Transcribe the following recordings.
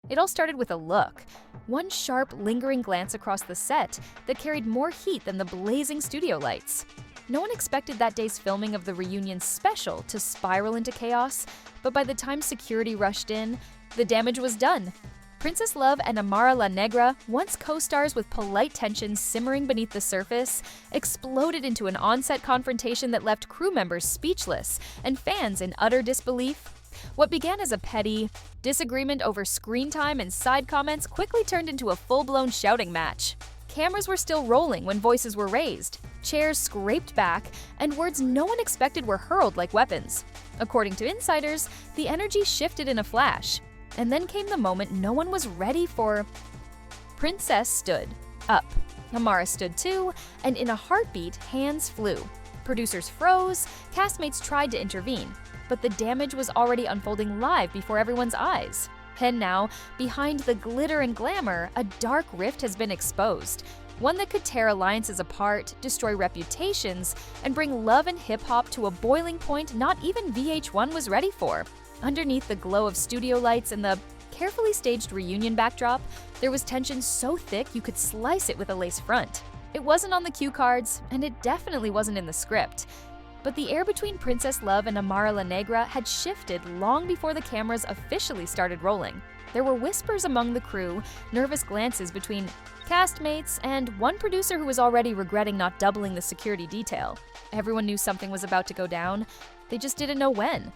It all started with a look. One sharp, lingering glance across the set that carried more heat than the blazing studio lights. No one expected that day's filming of the reunion special to spiral into chaos, but by the time security rushed in, the damage was done. Princess Love and Amara La Negra, once co-stars with polite tensions simmering beneath the surface, exploded into an on-set confrontation that left crew members speechless and fans in utter disbelief. What began as a petty disagreement over screen time and side comments quickly turned into a full-blown shouting match. Cameras were still rolling when voices were raised, chairs scraped back, and words no one expected were hurled like weapons. According to insiders, the energy shifted in a flash. And then came the moment no one was ready for. Princess stood up. Amara stood too, and in a heartbeat, hands flew. Producers froze, castmates tried to intervene, but the damage was already unfolding live before everyone's eyes. And now, behind the glitter and glamour, a dark rift has been exposed. One that could tear alliances apart, destroy reputations, and bring love and hip-hop to a boiling point not even VH1 was ready for. Underneath the glow of studio lights and the carefully staged reunion backdrop, there was tension so thick you could slice it with a lace front. It wasn't on the cue cards, and it definitely wasn't in the script. But the air between Princess Love and Amara La Negra had shifted long before the cameras officially started rolling. There were whispers among the crew, nervous glances between castmates, and one producer who was already regretting not doubling the security detail. Everyone knew something was about to go down. They just didn't know when.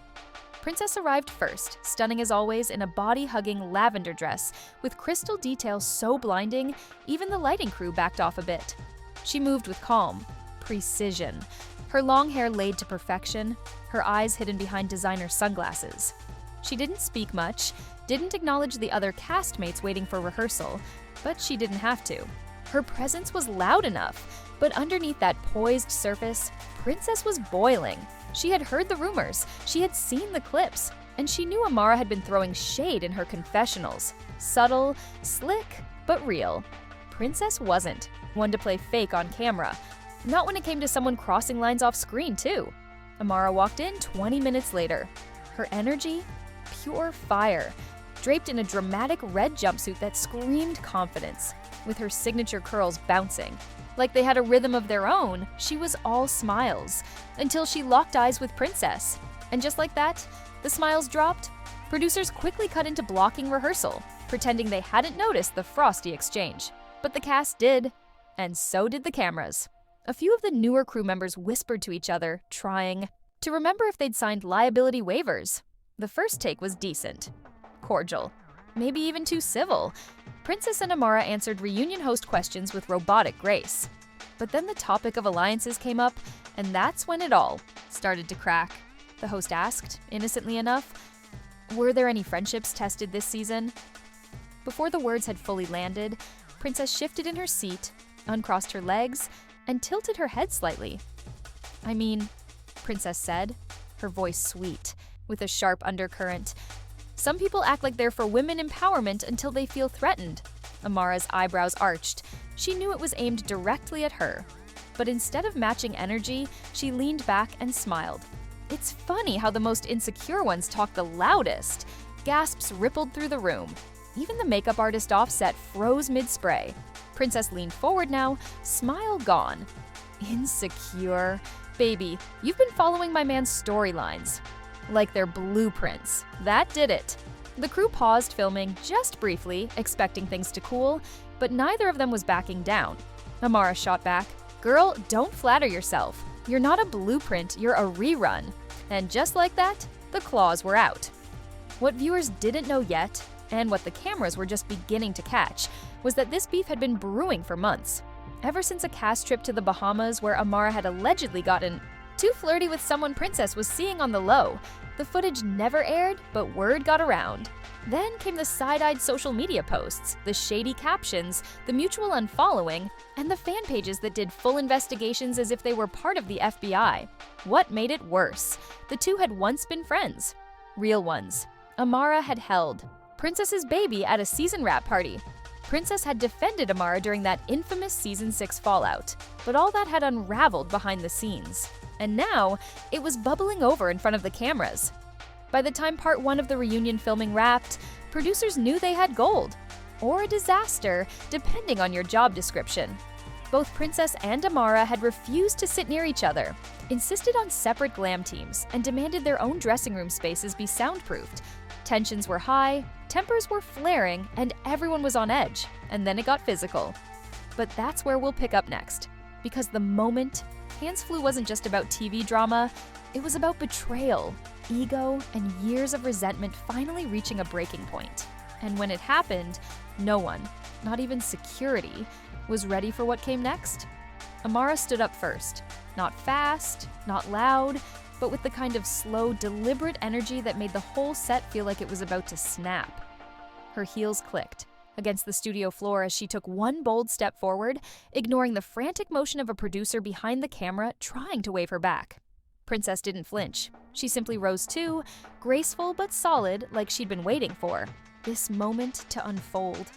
Princess arrived first, stunning as always in a body-hugging lavender dress with crystal details so blinding, even the lighting crew backed off a bit. She moved with calm, precision, her long hair laid to perfection, her eyes hidden behind designer sunglasses. She didn't speak much, didn't acknowledge the other castmates waiting for rehearsal, but she didn't have to. Her presence was loud enough, but underneath that poised surface, Princess was boiling. She had heard the rumors, she had seen the clips, and she knew Amara had been throwing shade in her confessionals. Subtle, slick, but real. Princess wasn't one to play fake on camera. Not when it came to someone crossing lines off screen, too. Amara walked in 20 minutes later. Her energy? Pure fire. Draped in a dramatic red jumpsuit that screamed confidence, with her signature curls bouncing. Like they had a rhythm of their own, she was all smiles, until she locked eyes with Princess. And just like that, the smiles dropped. Producers quickly cut into blocking rehearsal, pretending they hadn't noticed the frosty exchange. But the cast did, and so did the cameras. A few of the newer crew members whispered to each other, trying to remember if they'd signed liability waivers. The first take was decent, cordial, maybe even too civil. Princess and Amara answered reunion host questions with robotic grace. But then the topic of alliances came up, and that's when it all started to crack. The host asked, innocently enough, "Were there any friendships tested this season?" Before the words had fully landed, Princess shifted in her seat, uncrossed her legs, and tilted her head slightly. "I mean," Princess said, her voice sweet, with a sharp undercurrent, "some people act like they're for women empowerment until they feel threatened." Amara's eyebrows arched. She knew it was aimed directly at her. But instead of matching energy, she leaned back and smiled. "It's funny how the most insecure ones talk the loudest." Gasps rippled through the room. Even the makeup artist offset froze mid-spray. Princess leaned forward now, smile gone. "Insecure? Baby, you've been following my man's storylines. Like they're blueprints. That did it." The crew paused filming just briefly, expecting things to cool, but neither of them was backing down. Amara shot back, "Girl, don't flatter yourself. You're not a blueprint, you're a rerun." And just like that, the claws were out. What viewers didn't know yet, and what the cameras were just beginning to catch, was that this beef had been brewing for months. Ever since a cast trip to the Bahamas where Amara had allegedly gotten too flirty with someone Princess was seeing on the low. The footage never aired, but word got around. Then came the side-eyed social media posts, the shady captions, the mutual unfollowing, and the fan pages that did full investigations as if they were part of the FBI. What made it worse? The two had once been friends. Real ones. Amara had held Princess's baby at a season wrap party. Princess had defended Amara during that infamous Season 6 fallout, but all that had unraveled behind the scenes. And now, it was bubbling over in front of the cameras. By the time part 1 of the reunion filming wrapped, producers knew they had gold. Or a disaster, depending on your job description. Both Princess and Amara had refused to sit near each other, insisted on separate glam teams, and demanded their own dressing room spaces be soundproofed. Tensions were high, tempers were flaring, and everyone was on edge, and then it got physical. But that's where we'll pick up next, because the moment, Hands Flew wasn't just about TV drama, it was about betrayal, ego, and years of resentment finally reaching a breaking point. And when it happened, no one, not even security, was ready for what came next. Amara stood up first. Not fast, not loud, but with the kind of slow, deliberate energy that made the whole set feel like it was about to snap. Her heels clicked against the studio floor as she took one bold step forward, ignoring the frantic motion of a producer behind the camera trying to wave her back. Princess didn't flinch. She simply rose too, graceful but solid, like she'd been waiting for this moment to unfold.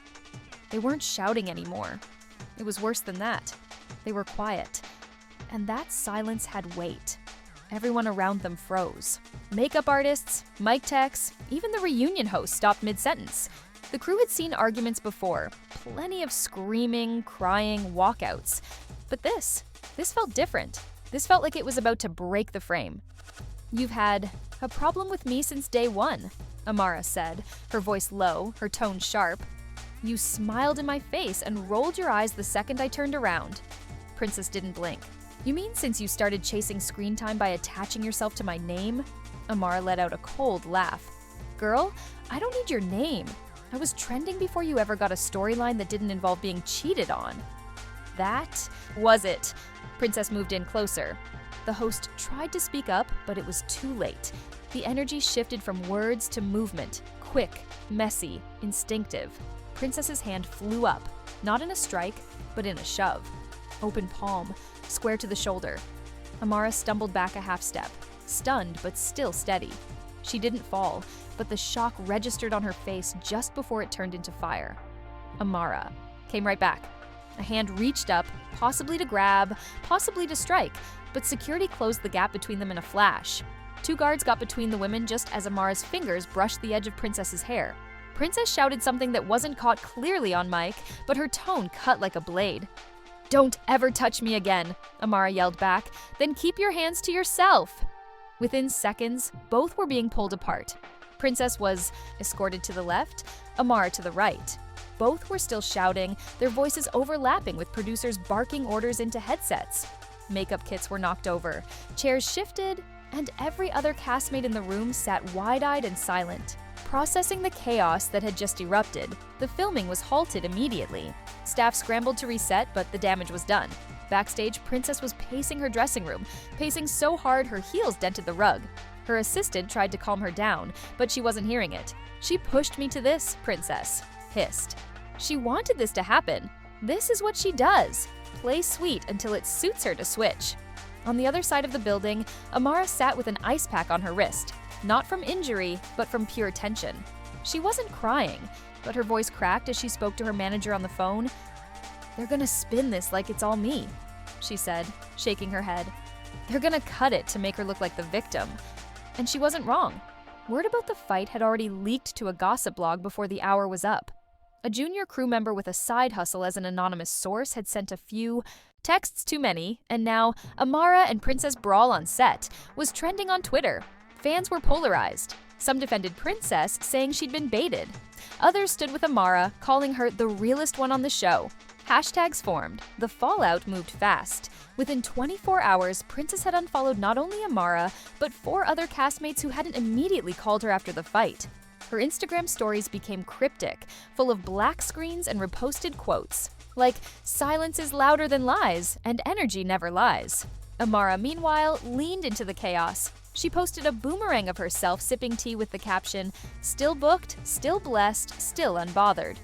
They weren't shouting anymore. It was worse than that. They were quiet. And that silence had weight. Everyone around them froze. Makeup artists, mic techs, even the reunion host stopped mid-sentence. The crew had seen arguments before, plenty of screaming, crying, walkouts. But this felt different. This felt like it was about to break the frame. "You've had a problem with me since day one," Amara said, her voice low, her tone sharp. "You smiled in my face and rolled your eyes the second I turned around." Princess didn't blink. "You mean since you started chasing screen time by attaching yourself to my name?" Amara let out a cold laugh. "Girl, I don't need your name. I was trending before you ever got a storyline that didn't involve being cheated on." "That was it." Princess moved in closer. The host tried to speak up, but it was too late. The energy shifted from words to movement, quick, messy, instinctive. Princess's hand flew up, not in a strike, but in a shove. Open palm, square to the shoulder. Amara stumbled back a half step, stunned but still steady. She didn't fall, but the shock registered on her face just before it turned into fire. Amara came right back. A hand reached up, possibly to grab, possibly to strike, but security closed the gap between them in a flash. Two guards got between the women just as Amara's fingers brushed the edge of Princess's hair. Princess shouted something that wasn't caught clearly on mic, but her tone cut like a blade. "Don't ever touch me again," Amara yelled back. "Then keep your hands to yourself." Within seconds, both were being pulled apart. Princess was escorted to the left, Amara to the right. Both were still shouting, their voices overlapping with producers barking orders into headsets. Makeup kits were knocked over, chairs shifted, and every other castmate in the room sat wide-eyed and silent. Processing the chaos that had just erupted, the filming was halted immediately. Staff scrambled to reset, but the damage was done. Backstage, Princess was pacing her dressing room, pacing so hard her heels dented the rug. Her assistant tried to calm her down, but she wasn't hearing it. "She pushed me to this," Princess hissed. "She wanted this to happen. This is what she does. Play sweet until it suits her to switch." On the other side of the building, Amara sat with an ice pack on her wrist, not from injury, but from pure tension. She wasn't crying, but her voice cracked as she spoke to her manager on the phone. "They're gonna spin this like it's all me," she said, shaking her head. "They're gonna cut it to make her look like the victim." And she wasn't wrong. Word about the fight had already leaked to a gossip blog before the hour was up. A junior crew member with a side hustle as an anonymous source had sent a few texts too many, and now Amara and Princess Brawl on set was trending on Twitter. Fans were polarized. Some defended Princess, saying she'd been baited. Others stood with Amara, calling her the realest one on the show. Hashtags formed. The fallout moved fast. Within 24 hours, Princess had unfollowed not only Amara, but 4 other castmates who hadn't immediately called her after the fight. Her Instagram stories became cryptic, full of black screens and reposted quotes, like, "Silence is louder than lies, and energy never lies." Amara, meanwhile, leaned into the chaos. She posted a boomerang of herself sipping tea with the caption, "Still booked, still blessed, still unbothered."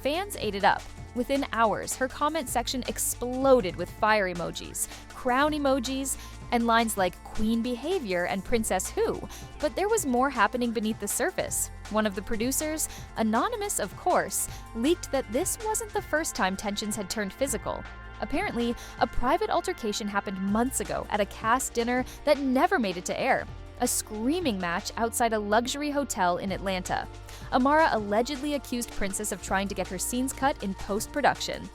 Fans ate it up. Within hours, her comment section exploded with fire emojis, crown emojis, and lines like "Queen behavior" and "Princess who?" But there was more happening beneath the surface. One of the producers, anonymous of course, leaked that this wasn't the first time tensions had turned physical. Apparently, a private altercation happened months ago at a cast dinner that never made it to air. a screaming match outside a luxury hotel in Atlanta. Amara allegedly accused Princess of trying to get her scenes cut in post-production.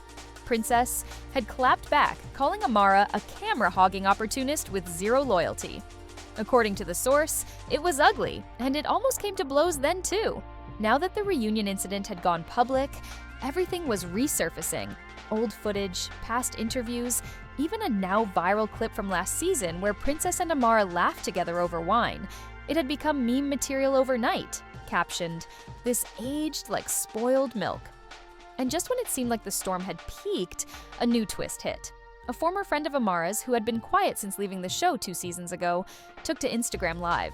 Princess had clapped back, calling Amara a camera-hogging opportunist with zero loyalty. According to the source, it was ugly, and it almost came to blows then too. Now that the reunion incident had gone public, everything was resurfacing. Old footage, past interviews, even a now viral clip from last season where Princess and Amara laughed together over wine. It had become meme material overnight, captioned, "This aged like spoiled milk." And just when it seemed like the storm had peaked, a new twist hit. A former friend of Amara's, who had been quiet since leaving the show 2 seasons ago, took to Instagram Live.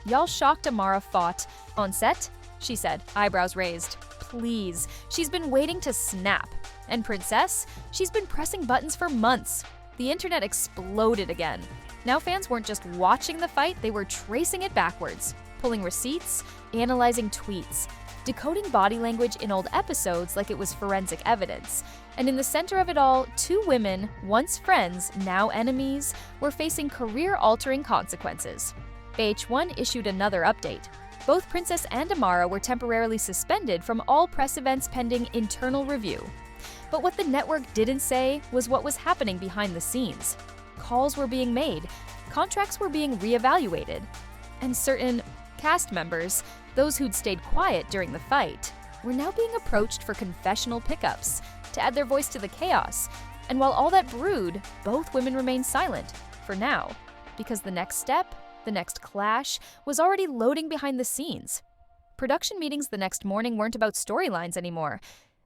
"Y'all shocked Amara fought on set?" she said, eyebrows raised. "Please, she's been waiting to snap. And Princess? She's been pressing buttons for months." The internet exploded again. Now fans weren't just watching the fight, they were tracing it backwards, pulling receipts, analyzing tweets, decoding body language in old episodes like it was forensic evidence. And in the center of it all, 2 women, once friends, now enemies, were facing career-altering consequences. VH1 issued another update. Both Princess and Amara were temporarily suspended from all press events pending internal review. But what the network didn't say was what was happening behind the scenes. Calls were being made, contracts were being reevaluated, and certain cast members, those who'd stayed quiet during the fight, were now being approached for confessional pickups to add their voice to the chaos. And while all that brewed, both women remained silent, for now, because the next step, the next clash, was already loading behind the scenes. Production meetings the next morning weren't about storylines anymore.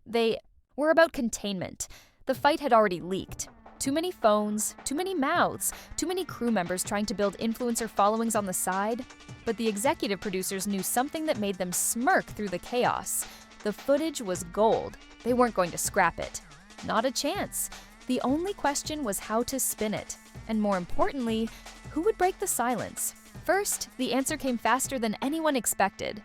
They were about containment. The fight had already leaked. Too many phones, too many mouths, too many crew members trying to build influencer followings on the side. But the executive producers knew something that made them smirk through the chaos. The footage was gold. They weren't going to scrap it. Not a chance. The only question was how to spin it. And more importantly, who would break the silence? First, the answer came faster than anyone expected.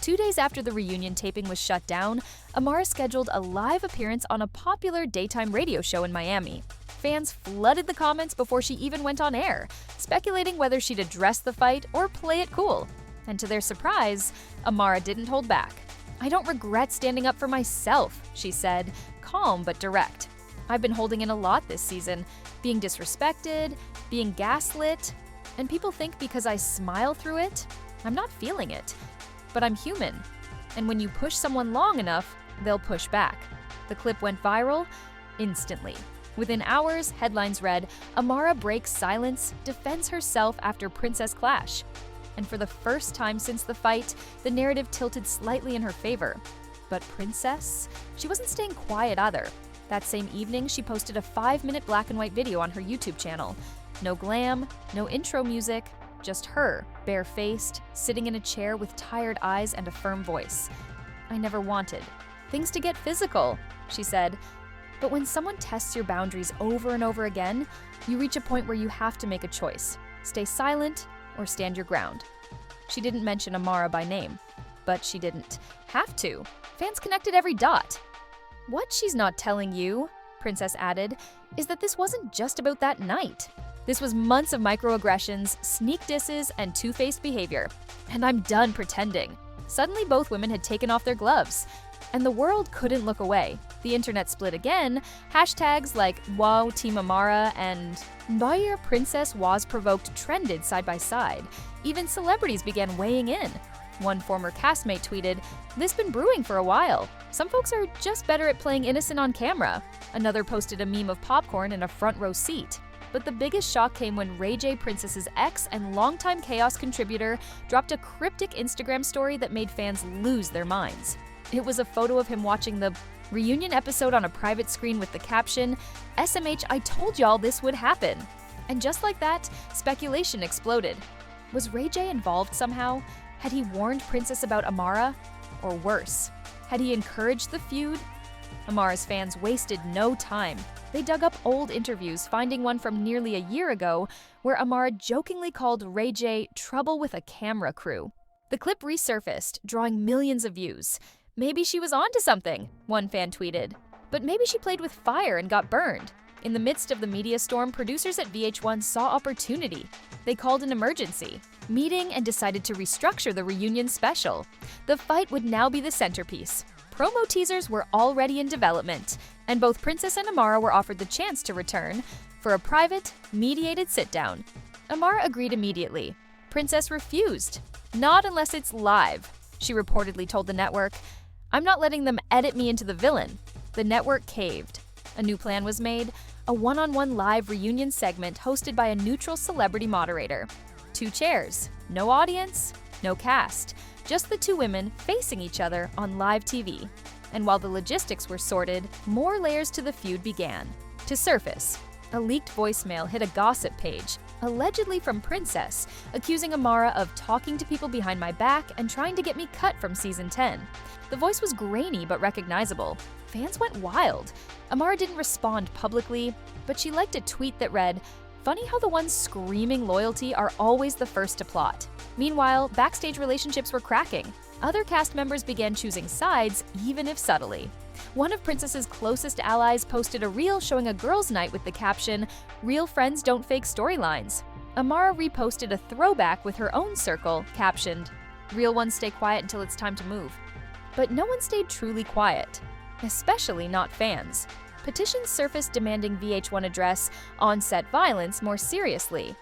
2 days after the reunion taping was shut down, Amara scheduled a live appearance on a popular daytime radio show in Miami. Fans flooded the comments before she even went on air, speculating whether she'd address the fight or play it cool. And to their surprise, Amara didn't hold back. "I don't regret standing up for myself," she said, calm but direct. "I've been holding in a lot this season, being disrespected, being gaslit, and people think because I smile through it, I'm not feeling it. But I'm human, and when you push someone long enough, they'll push back." The clip went viral instantly. Within hours, headlines read, "Amara breaks silence, defends herself after Princess clash." And for the first time since the fight, the narrative tilted slightly in her favor. But Princess? She wasn't staying quiet either. That same evening, she posted a 5-minute black and white video on her YouTube channel. No glam, no intro music, just her, bare-faced, sitting in a chair with tired eyes and a firm voice. "I never wanted things to get physical," she said. But when someone tests your boundaries over and over again, you reach a point where you have to make a choice. Stay silent or stand your ground. She didn't mention Amara by name, but she didn't have to. Fans connected every dot. "What she's not telling you," Princess added, "is that this wasn't just about that night. This was months of microaggressions, sneak disses, and two-faced behavior. And I'm done pretending." Suddenly, both women had taken off their gloves. And the world couldn't look away. The internet split again. Hashtags like "Wow Team Amara" and "Why Princess was provoked" trended side by side. Even celebrities began weighing in. One former castmate tweeted, "This been brewing for a while. Some folks are just better at playing innocent on camera." Another posted a meme of popcorn in a front row seat. But the biggest shock came when Ray J, Princess's ex and longtime Chaos contributor, dropped a cryptic Instagram story that made fans lose their minds. It was a photo of him watching the reunion episode on a private screen with the caption, "SMH, I told y'all this would happen." And just like that, speculation exploded. Was Ray J involved somehow? Had he warned Princess about Amara? Or worse, had he encouraged the feud? Amara's fans wasted no time. They dug up old interviews, finding one from nearly a year ago where Amara jokingly called Ray J trouble with a camera crew. The clip resurfaced, drawing millions of views. "Maybe she was onto something," one fan tweeted. But maybe she played with fire and got burned. In the midst of the media storm, producers at VH1 saw opportunity. They called an emergency meeting and decided to restructure the reunion special. The fight would now be the centerpiece. Promo teasers were already in development, and both Princess and Amara were offered the chance to return for a private, mediated sit-down. Amara agreed immediately. Princess refused. "Not unless it's live," she reportedly told the network. "I'm not letting them edit me into the villain." The network caved. A new plan was made, a one-on-one live reunion segment hosted by a neutral celebrity moderator. 2 chairs, no audience, no cast, just the 2 women facing each other on live TV. And while the logistics were sorted, more layers to the feud began to surface. A leaked voicemail hit a gossip page, allegedly from Princess, accusing Amara of talking to people behind my back and trying to get me cut from season 10. The voice was grainy but recognizable. Fans went wild. Amara didn't respond publicly, but she liked a tweet that read, "Funny how the ones screaming loyalty are always the first to plot." Meanwhile, backstage relationships were cracking. Other cast members began choosing sides, even if subtly. One of Princess's closest allies posted a reel showing a girls' night with the caption, "Real friends don't fake storylines." Amara reposted a throwback with her own circle, captioned, "Real ones stay quiet until it's time to move." But no one stayed truly quiet, especially not fans. Petitions surfaced demanding VH1 address on-set violence more seriously.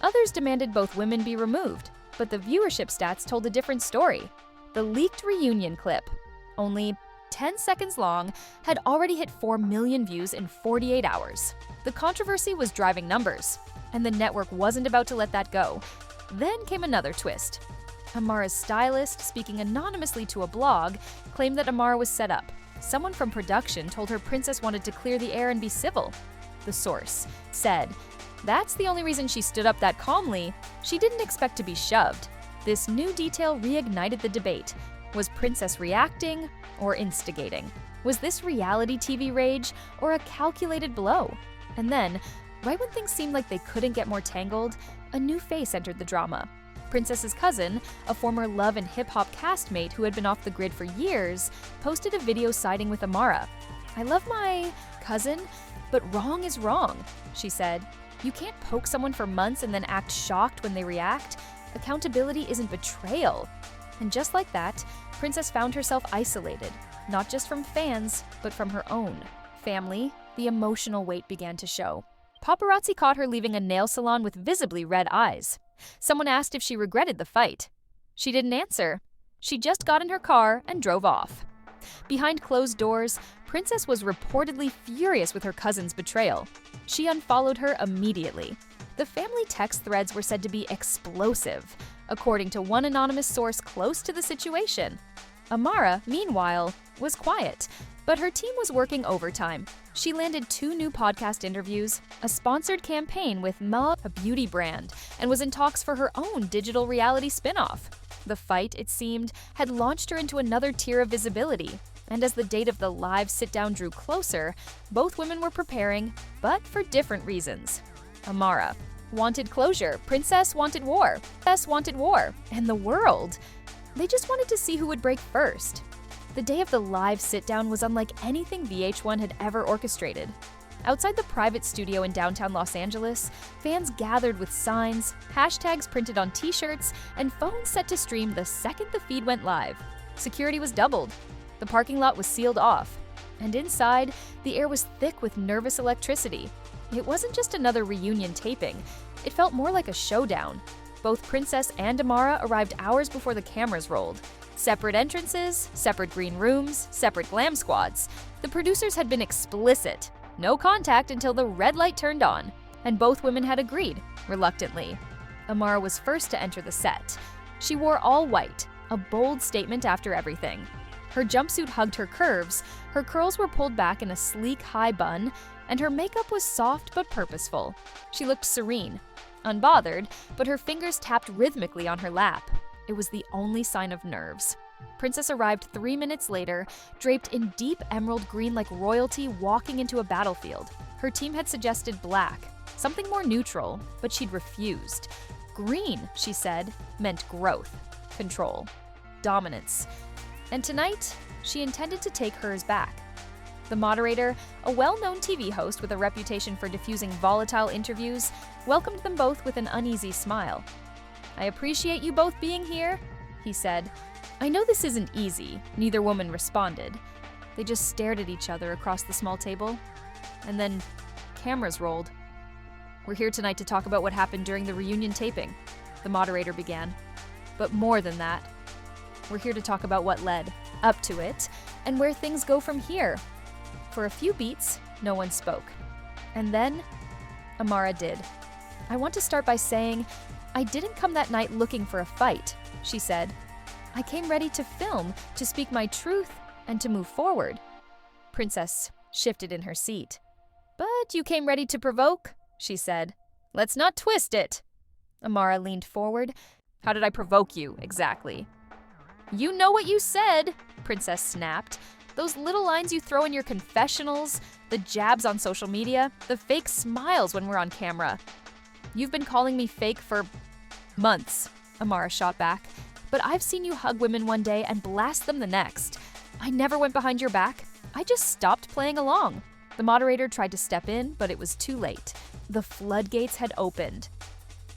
Others demanded both women be removed, but the viewership stats told a different story. The leaked reunion clip, only 10 seconds long, had already hit 4 million views in 48 hours. The controversy was driving numbers, and the network wasn't about to let that go. Then came another twist. Amara's stylist, speaking anonymously to a blog, claimed that Amara was set up. Someone from production told her Princess wanted to clear the air and be civil. The source said, "That's the only reason she stood up that calmly. She didn't expect to be shoved." This new detail reignited the debate. Was Princess reacting or instigating? Was this reality TV rage or a calculated blow? And then, right when things seemed like they couldn't get more tangled, a new face entered the drama. Princess's cousin, a former Love and Hip Hop castmate who had been off the grid for years, posted a video siding with Amara. "I love my cousin, but wrong is wrong," she said. "You can't poke someone for months and then act shocked when they react. Accountability isn't betrayal." And just like that, Princess found herself isolated, not just from fans, but from her own family. The emotional weight began to show. Paparazzi caught her leaving a nail salon with visibly red eyes. Someone asked if she regretted the fight. She didn't answer. She just got in her car and drove off. Behind closed doors, Princess was reportedly furious with her cousin's betrayal. She unfollowed her immediately. The family text threads were said to be explosive, according to one anonymous source close to the situation. Amara, meanwhile, was quiet, but her team was working overtime. She landed 2 new podcast interviews, a sponsored campaign with Ma, a beauty brand, and was in talks for her own digital reality spin-off. The fight, it seemed, had launched her into another tier of visibility, and as the date of the live sit-down drew closer, both women were preparing, but for different reasons. Amara wanted closure, Princess wanted war, Princess wanted war, and the world. They just wanted to see who would break first. The day of the live sit-down was unlike anything VH1 had ever orchestrated. Outside the private studio in downtown Los Angeles, fans gathered with signs, hashtags printed on t-shirts, and phones set to stream the second the feed went live. Security was doubled. The parking lot was sealed off. And inside, the air was thick with nervous electricity. It wasn't just another reunion taping. It felt more like a showdown. Both Princess and Amara arrived hours before the cameras rolled. Separate entrances, separate green rooms, separate glam squads. The producers had been explicit. No contact until the red light turned on. And both women had agreed, reluctantly. Amara was first to enter the set. She wore all white, a bold statement after everything. Her jumpsuit hugged her curves, her curls were pulled back in a sleek high bun, and her makeup was soft but purposeful. She looked serene, unbothered, but her fingers tapped rhythmically on her lap. It was the only sign of nerves. Princess arrived 3 minutes later, draped in deep emerald green like royalty walking into a battlefield. Her team had suggested black, something more neutral, but she'd refused. Green, she said, meant growth, control, dominance. And tonight, she intended to take hers back. The moderator, a well-known TV host with a reputation for diffusing volatile interviews, welcomed them both with an uneasy smile. "I appreciate you both being here," he said. "I know this isn't easy," neither woman responded. They just stared at each other across the small table. And then cameras rolled. "We're here tonight to talk about what happened during the reunion taping," the moderator began. "But more than that, we're here to talk about what led up to it and where things go from here." For a few beats, no one spoke. And then, Amara did. "I want to start by saying, I didn't come that night looking for a fight," she said. "I came ready to film, to speak my truth, and to move forward." Princess shifted in her seat. "But you came ready to provoke," she said. "Let's not twist it." Amara leaned forward. "How did I provoke you, exactly?" "You know what you said," Princess snapped. "Those little lines you throw in your confessionals, the jabs on social media, the fake smiles when we're on camera." "You've been calling me fake for months," Amara shot back. "But I've seen you hug women one day and blast them the next. I never went behind your back. I just stopped playing along." The moderator tried to step in, but it was too late. The floodgates had opened.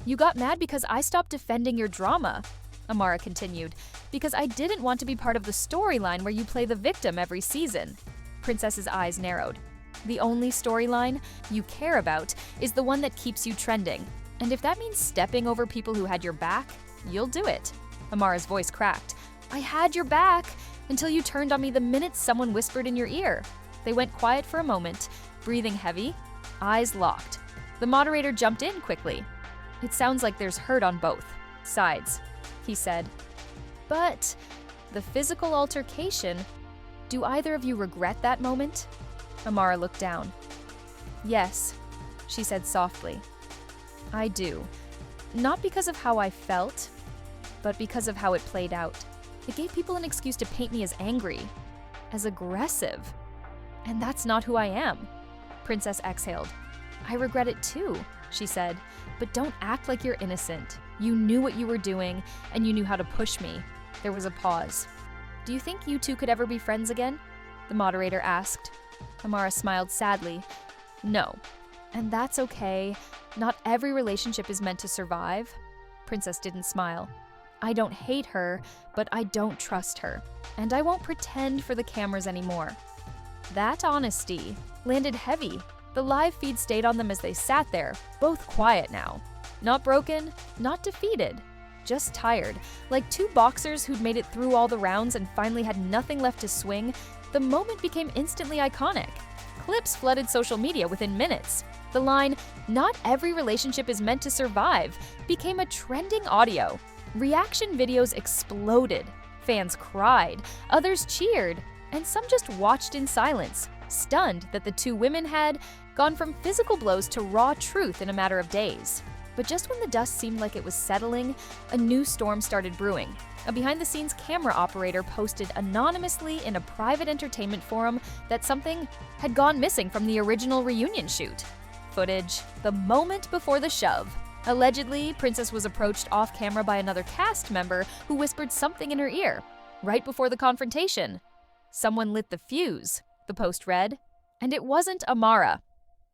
"You got mad because I stopped defending your drama," Amara continued, "because I didn't want to be part of the storyline where you play the victim every season." Princess's eyes narrowed. "The only storyline you care about is the one that keeps you trending. And if that means stepping over people who had your back, you'll do it." Amara's voice cracked. "I had your back until you turned on me the minute someone whispered in your ear." They went quiet for a moment, breathing heavy, eyes locked. The moderator jumped in quickly. "It sounds like there's hurt on both sides," he said. "But the physical altercation, do either of you regret that moment?" Amara looked down. "Yes," she said softly. "I do. Not because of how I felt, but because of how it played out. It gave people an excuse to paint me as angry, as aggressive. And that's not who I am." Princess exhaled. "I regret it too," she said. "But don't act like you're innocent. You knew what you were doing, and you knew how to push me." There was a pause. "Do you think you two could ever be friends again?" the moderator asked. Amara smiled sadly. "No. And that's okay. Not every relationship is meant to survive." Princess didn't smile. "I don't hate her, but I don't trust her. And I won't pretend for the cameras anymore." That honesty landed heavy. The live feed stayed on them as they sat there, both quiet now. Not broken, not defeated, just tired. Like two boxers who'd made it through all the rounds and finally had nothing left to swing, the moment became instantly iconic. Clips flooded social media within minutes. The line, "Not every relationship is meant to survive," became a trending audio. Reaction videos exploded. Fans cried, others cheered, and some just watched in silence, stunned that the two women had gone from physical blows to raw truth in a matter of days. But just when the dust seemed like it was settling, a new storm started brewing. A behind-the-scenes camera operator posted anonymously in a private entertainment forum that something had gone missing from the original reunion shoot. Footage, the moment before the shove. Allegedly, Princess was approached off-camera by another cast member who whispered something in her ear, right before the confrontation. "Someone lit the fuse," the post read, and it wasn't Amara.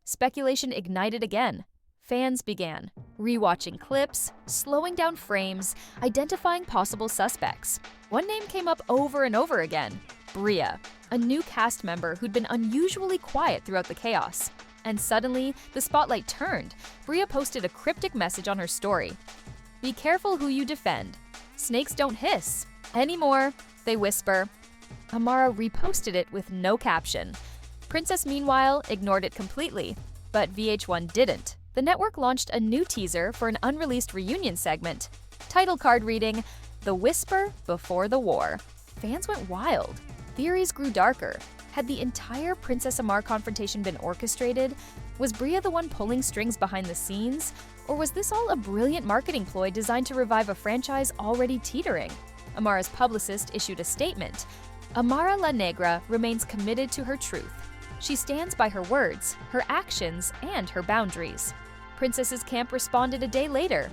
Speculation ignited again. Fans began rewatching clips, slowing down frames, identifying possible suspects. One name came up over and over again: Bria, a new cast member who'd been unusually quiet throughout the chaos. And suddenly, the spotlight turned. Bria posted a cryptic message on her story. "Be careful who you defend. Snakes don't hiss. Anymore, they whisper." Amara reposted it with no caption. Princess, meanwhile, ignored it completely. But VH1 didn't. The network launched a new teaser for an unreleased reunion segment. Title card reading, "The Whisper Before the War." Fans went wild. Theories grew darker. Had the entire Princess Amara confrontation been orchestrated? Was Bria the one pulling strings behind the scenes? Or was this all a brilliant marketing ploy designed to revive a franchise already teetering? Amara's publicist issued a statement. Amara La Negra remains committed to her truth. She stands by her words, her actions, and her boundaries. Princess's camp responded a day later.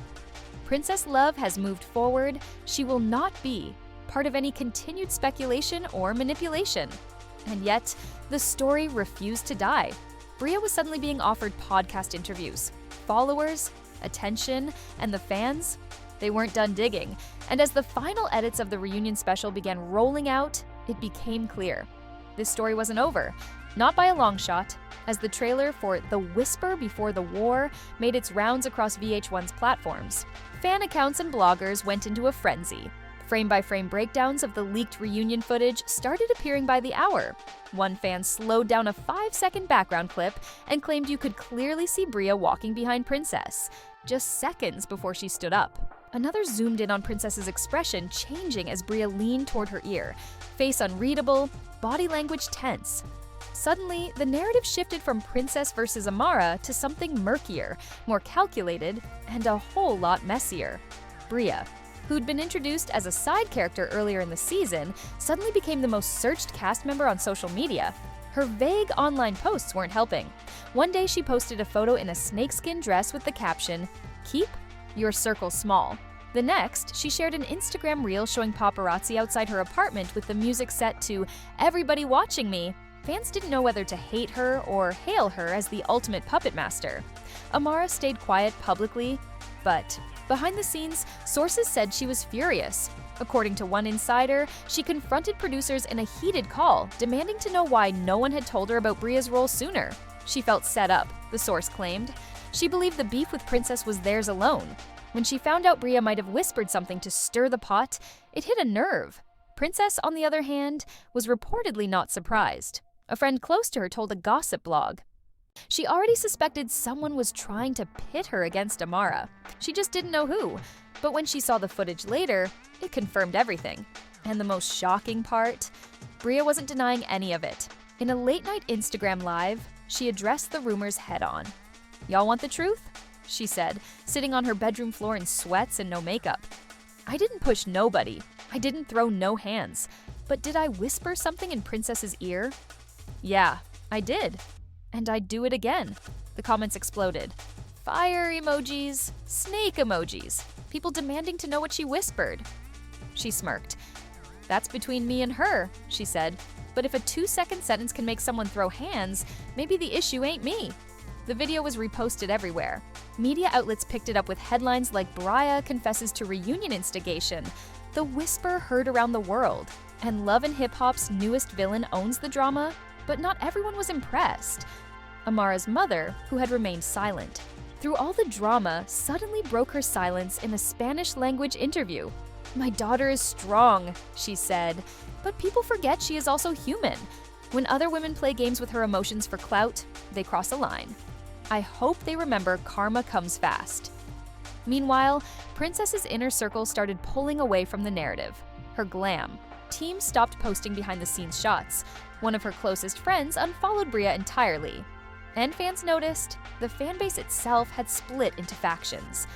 Princess Love has moved forward. She will not be part of any continued speculation or manipulation. And yet, the story refused to die. Bria was suddenly being offered podcast interviews. Followers, attention, and the fans, they weren't done digging. And as the final edits of the reunion special began rolling out, it became clear. This story wasn't over. Not by a long shot, as the trailer for The Whisper Before the War made its rounds across VH1's platforms. Fan accounts and bloggers went into a frenzy. Frame-by-frame breakdowns of the leaked reunion footage started appearing by the hour. One fan slowed down a 5-second background clip and claimed you could clearly see Bria walking behind Princess, just seconds before she stood up. Another zoomed in on Princess's expression changing as Bria leaned toward her ear, face unreadable, body language tense. Suddenly, the narrative shifted from Princess versus Amara to something murkier, more calculated, and a whole lot messier. Bria, who'd been introduced as a side character earlier in the season, suddenly became the most searched cast member on social media. Her vague online posts weren't helping. One day she posted a photo in a snakeskin dress with the caption, "Keep your circle small." The next, she shared an Instagram reel showing paparazzi outside her apartment with the music set to "Everybody Watching Me." Fans didn't know whether to hate her or hail her as the ultimate puppet master. Amara stayed quiet publicly, but behind the scenes, sources said she was furious. According to one insider, she confronted producers in a heated call, demanding to know why no one had told her about Bria's role sooner. She felt set up, the source claimed. She believed the beef with Princess was theirs alone. When she found out Bria might have whispered something to stir the pot, it hit a nerve. Princess, on the other hand, was reportedly not surprised. A friend close to her told a gossip blog. She already suspected someone was trying to pit her against Amara. She just didn't know who. But when she saw the footage later, it confirmed everything. And the most shocking part? Bria wasn't denying any of it. In a late-night Instagram live, she addressed the rumors head-on. "Y'all want the truth?" she said, sitting on her bedroom floor in sweats and no makeup. "I didn't push nobody. I didn't throw no hands. But did I whisper something in Princess's ear? Yeah, I did. And I'd do it again." The comments exploded. Fire emojis, snake emojis, people demanding to know what she whispered. She smirked. "That's between me and her," she said. "But if a 2-second sentence can make someone throw hands, maybe the issue ain't me." The video was reposted everywhere. Media outlets picked it up with headlines like "Bria confesses to reunion instigation," "The Whisper heard around the world," and Love and Hip Hop's newest villain owns the drama, but not everyone was impressed. Amara's mother, who had remained silent, through all the drama, suddenly broke her silence in a Spanish-language interview. "My daughter is strong," she said, "but people forget she is also human. When other women play games with her emotions for clout, they cross a line. I hope they remember karma comes fast." Meanwhile, Princess's inner circle started pulling away from the narrative. Her glam. Team stopped posting behind-the-scenes shots. One of her closest friends unfollowed Bria entirely. And fans noticed, the fanbase itself had split into factions.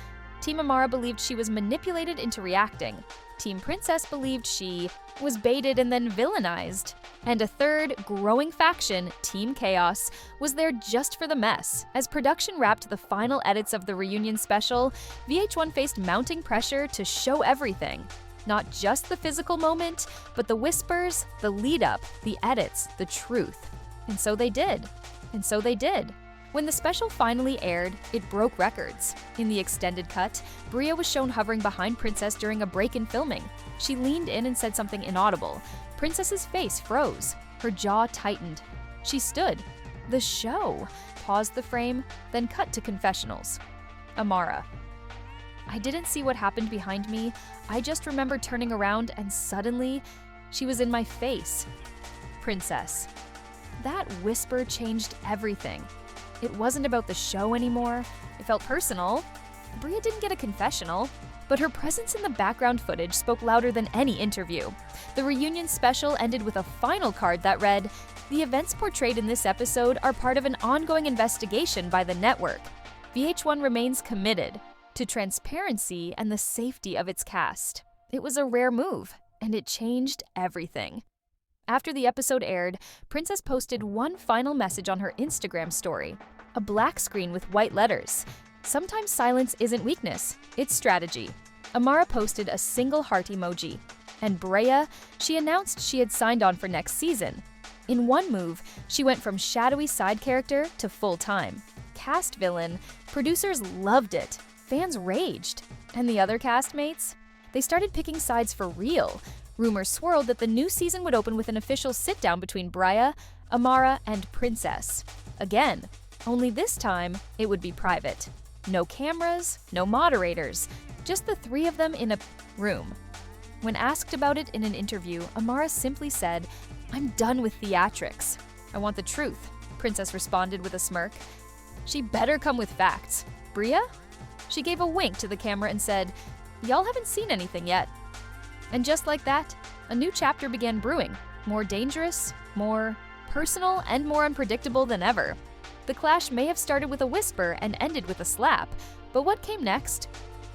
Team Amara believed she was manipulated into reacting. Team Princess believed she was baited and then villainized. And a third, growing faction, Team Chaos, was there just for the mess. As production wrapped the final edits of the reunion special, VH1 faced mounting pressure to show everything. Not just the physical moment, but the whispers, the lead-up, the edits, the truth. And so they did. And so they did. When the special finally aired, it broke records. In the extended cut, Bria was shown hovering behind Princess during a break in filming. She leaned in and said something inaudible. Princess's face froze. Her jaw tightened. She stood. The show paused the frame, then cut to confessionals. Amara. "I didn't see what happened behind me. I just remember turning around and suddenly, she was in my face." Princess. "That whisper changed everything. It wasn't about the show anymore. It felt personal. Bria didn't get a confessional, but her presence in the background footage spoke louder than any interview." The reunion special ended with a final card that read, "The events portrayed in this episode are part of an ongoing investigation by the network. VH1 remains committed to transparency and the safety of its cast." It was a rare move, and it changed everything. After the episode aired, Princess posted one final message on her Instagram story. A black screen with white letters. "Sometimes silence isn't weakness, it's strategy." Amara posted a single heart emoji. And Bria, she announced she had signed on for next season. In one move, she went from shadowy side character to full-time. Cast villain, producers loved it, fans raged. And the other castmates? They started picking sides for real. Rumors swirled that the new season would open with an official sit-down between Bria, Amara, and Princess. Again, only this time, it would be private. No cameras, no moderators, just the three of them in a room. When asked about it in an interview, Amara simply said, "I'm done with theatrics. I want the truth," Princess responded with a smirk. "She better come with facts. Bria?" She gave a wink to the camera and said, "Y'all haven't seen anything yet." And just like that, a new chapter began brewing, more dangerous, more personal, and more unpredictable than ever. The clash may have started with a whisper and ended with a slap, but what came next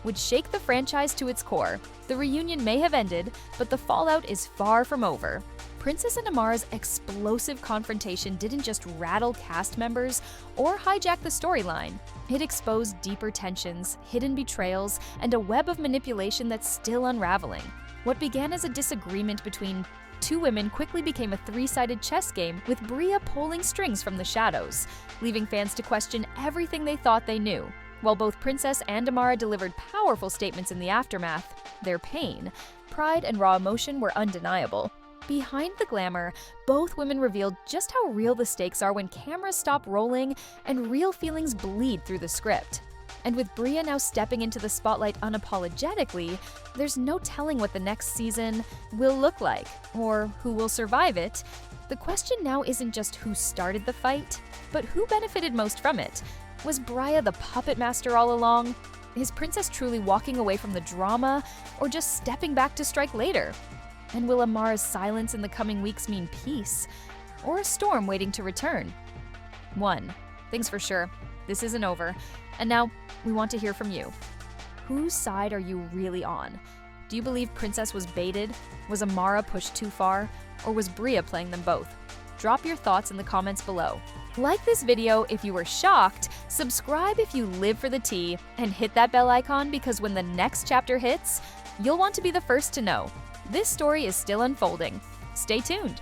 would shake the franchise to its core. The reunion may have ended, but the fallout is far from over. Princess and Amara's explosive confrontation didn't just rattle cast members or hijack the storyline. It exposed deeper tensions, hidden betrayals, and a web of manipulation that's still unraveling. What began as a disagreement between two women quickly became a three-sided chess game with Bria pulling strings from the shadows, leaving fans to question everything they thought they knew. While both Princess and Amara delivered powerful statements in the aftermath, their pain, pride, and raw emotion were undeniable. Behind the glamour, both women revealed just how real the stakes are when cameras stop rolling and real feelings bleed through the script. And with Bria now stepping into the spotlight unapologetically, there's no telling what the next season will look like, or who will survive it. The question now isn't just who started the fight, but who benefited most from it. Was Bria the puppet master all along? Is Princess truly walking away from the drama, or just stepping back to strike later? And will Amara's silence in the coming weeks mean peace, or a storm waiting to return? One thing's for sure, this isn't over. And now, we want to hear from you. Whose side are you really on? Do you believe Princess was baited? Was Amara pushed too far? Or was Bria playing them both? Drop your thoughts in the comments below. Like this video if you were shocked, subscribe if you live for the tea, and hit that bell icon because when the next chapter hits, you'll want to be the first to know. This story is still unfolding. Stay tuned.